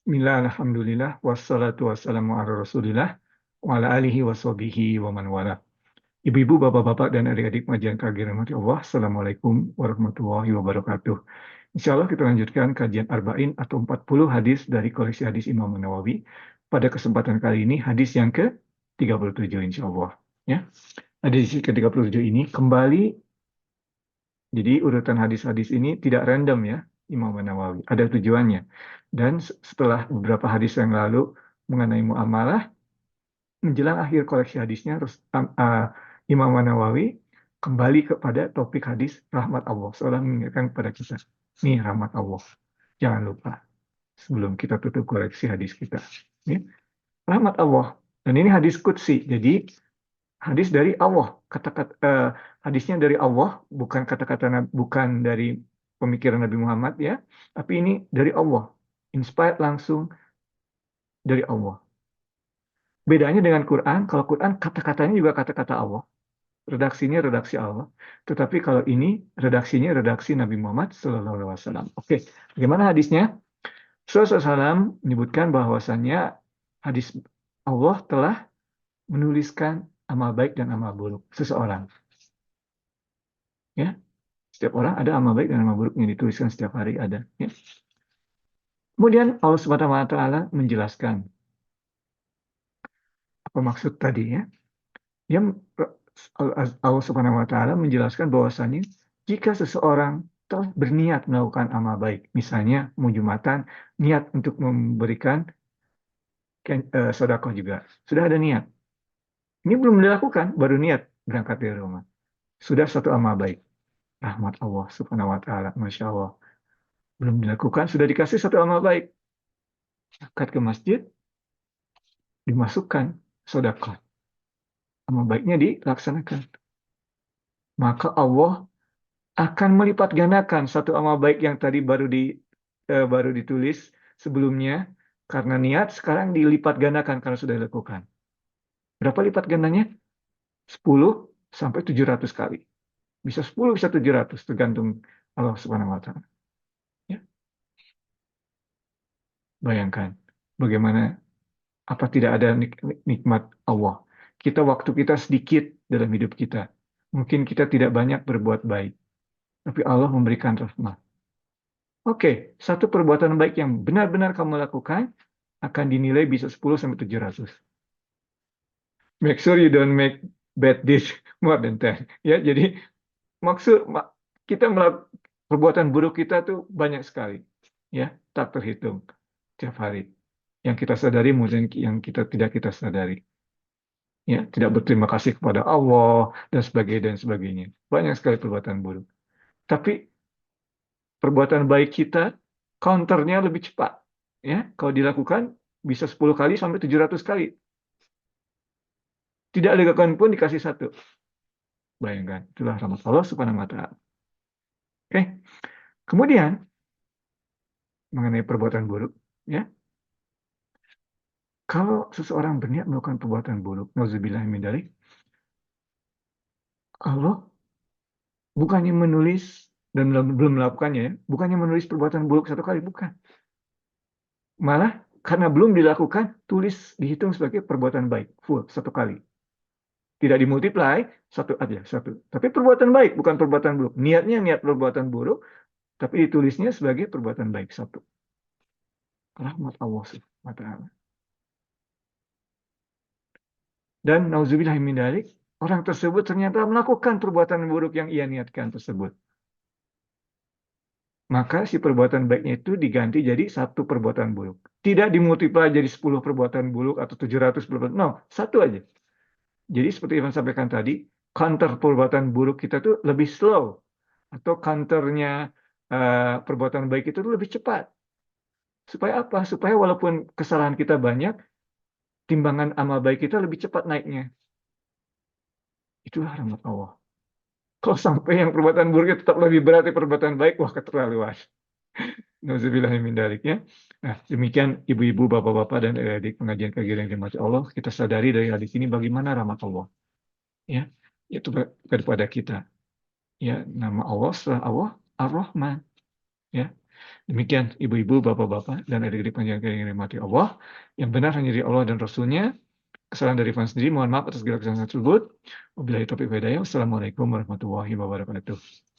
Bismillah, alhamdulillah, wassalatu wassalamu ala rasulillah, wa ala alihi wa sahbihi wa man wala. Ibu-ibu, bapak-bapak, dan adik-adik majikan kagir rahmati Allah, Assalamualaikum warahmatullahi wabarakatuh. Insya Allah kita lanjutkan kajian Arba'in atau 40 hadis dari koleksi hadis Imam Nawawi. Pada kesempatan kali ini hadis yang ke-37 insya Allah. Ya. Hadis ke-37 ini kembali, jadi urutan hadis-hadis ini tidak random ya, Imam Nawawi. Ada tujuannya. Dan setelah beberapa hadis yang lalu mengenai muamalah, menjelang akhir koleksi hadisnya, Imam Nawawi kembali kepada topik hadis rahmat Allah. Seolah mengingatkan kepada kita, nih rahmat Allah. Jangan lupa sebelum kita tutup koleksi hadis kita. Ya. Rahmat Allah. Dan ini hadis qudsi. Jadi hadis dari Allah. Hadisnya dari Allah, bukan kata-kata bukan dari pemikiran Nabi Muhammad ya, tapi ini dari Allah. Inspired langsung dari Allah. Bedanya dengan Quran, kalau Quran kata-katanya juga kata-kata Allah. Redaksinya redaksi Allah. Tetapi kalau ini redaksinya redaksi Nabi Muhammad SAW. Oke, bagaimana hadisnya? Rasulullah SAW menyebutkan bahwasannya hadis Allah telah menuliskan amal baik dan amal buruk seseorang. Ya, setiap orang ada amal baik dan amal buruk yang dituliskan setiap hari ada. Ya. Kemudian Allah Subhanahu Wa Taala menjelaskan apa maksud tadi ya. Yang Allah Subhanahu Wa Taala menjelaskan bahwasannya jika seseorang telah berniat melakukan amal baik, misalnya mau Jumatan, niat untuk memberikan sedekah juga, sudah ada niat. Ini belum dilakukan, baru niat berangkat dari rumah. Sudah satu amal baik. Rahmat Allah Subhanahu Wa Taala, Masya Allah. Belum dilakukan, sudah dikasih satu amal baik. Berangkat ke masjid, dimasukkan sedekah. Amal baiknya dilaksanakan. Maka Allah akan melipat gandakan satu amal baik yang tadi baru ditulis sebelumnya karena niat, sekarang dilipat gandakan karena sudah dilakukan. Berapa lipat gandanya? 10 sampai 700 kali. Bisa 10, bisa 700, tergantung Allah Subhanahu wa taala. Ya. Bayangkan bagaimana, apa tidak ada nikmat Allah. Waktu kita sedikit dalam hidup kita. Mungkin kita tidak banyak berbuat baik, tapi Allah memberikan rahmat. Oke, satu perbuatan baik yang benar-benar kamu lakukan akan dinilai bisa 10 sampai 700. Make sure you don't make bad deeds more than 10. Ya, jadi maksud kita melakukan perbuatan buruk kita tuh banyak sekali. Ya, tak terhitung tiap hari. Yang kita sadari mungkin yang tidak kita sadari. Ya, tidak berterima kasih kepada Allah dan sebagainya. Banyak sekali perbuatan buruk. Tapi perbuatan baik kita counternya lebih cepat. Ya, kalau dilakukan bisa 10 kali sampai 700 kali. Tidak dilakukan pun dikasih satu. Bayangkan, itulah rahmat Allah Subhanahu wa taala. Oke. Kemudian mengenai perbuatan buruk, ya. Kalau seseorang berniat melakukan perbuatan buruk, nauzubillah min dzalik, Allah bukannya menulis dan belum melakukannya, ya, bukannya menulis perbuatan buruk satu kali, bukan. Malah karena belum dilakukan, tulis dihitung sebagai perbuatan baik, full satu kali. Tidak dimultiply, satu aja, satu. Tapi perbuatan baik, bukan perbuatan buruk. Niatnya niat perbuatan buruk, tapi ditulisnya sebagai perbuatan baik, satu. Rahmat Allah Subhanahu wa taala. Dan nauzubillah min dzalik, orang tersebut ternyata melakukan perbuatan buruk yang ia niatkan tersebut. Maka si perbuatan baiknya itu diganti jadi satu perbuatan buruk. Tidak dimultiply jadi 10 perbuatan buruk atau 700 perbuatan. No, satu aja. Jadi seperti yang saya sampaikan tadi, counter perbuatan buruk kita tuh lebih slow. Atau counternya perbuatan baik itu lebih cepat. Supaya apa? Supaya walaupun kesalahan kita banyak, timbangan amal baik kita lebih cepat naiknya. Itulah rahmat Allah. Kalau sampai yang perbuatan buruknya tetap lebih berat dari perbuatan baik, wah keterlaluan. Nauzubillahi min dzalik ya. Nah, demikian ibu-ibu, bapak-bapak dan adik pengajian kajian yang dimati Allah, kita sadari dari hadis ini bagaimana rahmat Allah. Ya, itu kepada kita. Ya, nama Allah setelah Allah Ar-Rahman. Ya. Demikian ibu-ibu, bapak-bapak, dan adik-adik panjang yang dirahmati Allah. Yang benar hanya dari Allah dan Rasulnya. Kesalahan dari Ivan sendiri, mohon maaf atas segala kesalahan tersebut. Wabillahi taufiq wal hidayah. Wassalamualaikum warahmatullahi wabarakatuh.